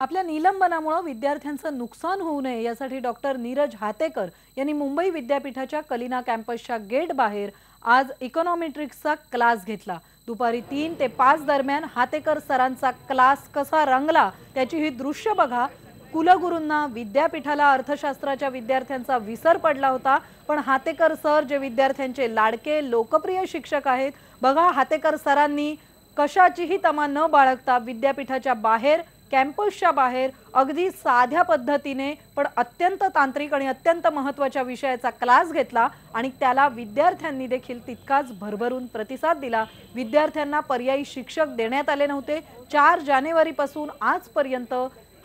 आपल्या निलंबनामुळे विद्यार्थ्यांचं नुकसान होऊ नये यासाठी डॉक्टर नीरज हातेकर यांनी मुंबई विद्यापीठाच्या कलिना कॅम्पसच्या गेट बाहेर आज इकॉनॉमेट्रिक्सचा क्लास घेतला। दुपारी 3 ते 5 दरम्यान हातेकर सरांचा क्लास कसा रंगला त्याची ही दृश्य बघा। कुलगुरूंना विद्यापीठाला अर्थशास्त्राच्या विद्यार्थ्यांचा विसर पडला होता, पण हातेकर सर जे विद्यार्थ्यांचे लाडके लोकप्रिय शिक्षक आहेत, बघा हातेकर सरांनी कशाचीही तमा न बाळगता विद्यापीठाच्या बाहेर कॅम्पसच्या बाहेर अगदी साध्या पद्धतीने पण अत्यंत तांत्रिक आणि अत्यंत महत्त्वाच्या विषयाचा क्लास घेतला आणि त्याला विद्यार्थ्यांनी देखील तितकाच भरभरून प्रतिसाद दिला। विद्यार्थ्यांना पर्यायी शिक्षक देण्यात आले नव्हते। 4 जानेवारीपासून आजपर्यंत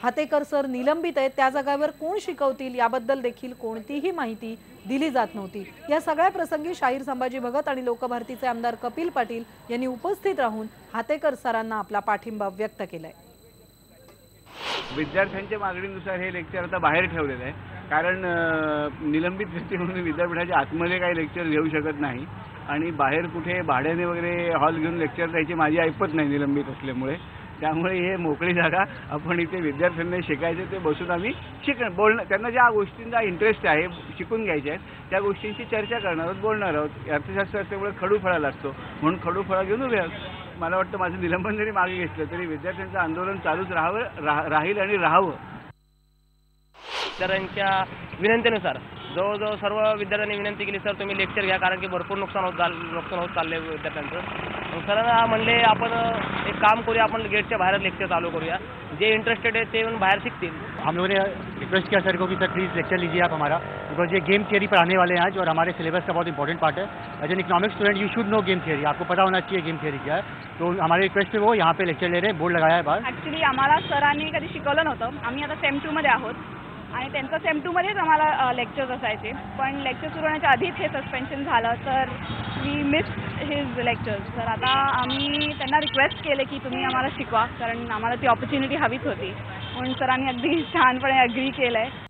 हातेकर सर निलंबित आहेत, त्या जागेवर कोण शिकवतील याबद्दल देखील कोणतीही माहिती दिली जात नव्हती। या सगळ्या प्रसंगी शाहीर संभाजी भगत आणि लोकभारतीचे आमदार कपिल पाटील यांनी उपस्थित राहून हातेकर सरांना आपला पाठिंबा व्यक्त केलाय। विद्यार्थ्यांच्या मागणीनुसार हे लेक्चर आता बाहेर ठेवलेलं आहे, कारण निलंबित व्यक्ती म्हणून विद्यापीठाच्या आतमध्ये काही लेक्चर घेऊ शकत नाही आणि बाहेर कुठे भाड्याने वगैरे हॉल घेऊन लेक्चर द्यायची माझी ऐपत नाही निलंबित असल्यामुळे। त्यामुळे हे मोकळी जागा आपण इथे विद्यार्थ्यांना शिकायचे ते बसून आम्ही बोलणं, त्यांना ज्या गोष्टींचा इंटरेस्ट आहे शिकून घ्यायच्या आहेत त्या गोष्टींची चर्चा करणार आहोत, बोलणार आहोत। अर्थशास्त्र असल्यामुळे खडूफळा लागतो म्हणून खडूफळा घेऊन उभे आहोत। मला वाटतं माझं निलंबन जरी मागे घेतलं तरी विद्यार्थ्यांचं आंदोलन चालूच राहील आणि राहावं। सरांच्या विनंतीनुसार जवळजवळ सर्व विद्यार्थ्यांनी विनंती केली, सर तुम्ही लेक्चर घ्या कारण की भरपूर नुकसान होत चालले विद्यार्थ्यांचं। सरांना म्हणले आपण एक काम करूया, आपण गेटच्या बाहेर लेक्चर चालू करूया, जे इंटरेस्टेड आहे ते येऊन बाहर सीखतील। हम लोगों ने रिक्वेस्ट किया सर को कि सर प्लीज़ लेक्चर लीजिए आप हमारा, बिकॉज ये गेम थियरी पढ़ाने वाले हैं आज और हमारे सिलेबस का बहुत इंपॉर्टेंट पार्ट है। As an economics student you should know game theory, आपको पता होना चाहिए गेम थियरी क्या है। तो हमारे रिक्वेस्ट पे वो यहाँ पे लेक्चर ले रहे हैं, बोर्ड लगाया है बाहर। ॲक्च्युली आम्हाला सरांनी कधी शिकवलं नव्हतं, आम्ही आता सेम 2 मध्ये आहोत आणि त्यांचं सेम 2 मध्येच आम्हाला लेक्चर्स असायचे, पण लेक्चर सुरू होण्याच्या आधीच हे सस्पेन्शन झालं, तर वी मिस हिज लेक्चर्स। तर आता आम्ही त्यांना रिक्वेस्ट केले की तुम्ही आम्हाला शिकवा, कारण आम्हाला ती ऑपॉर्च्युनिटी हवीच होती, म्हणून सरांनी अगदी छानपणे अग्री केलं आहे।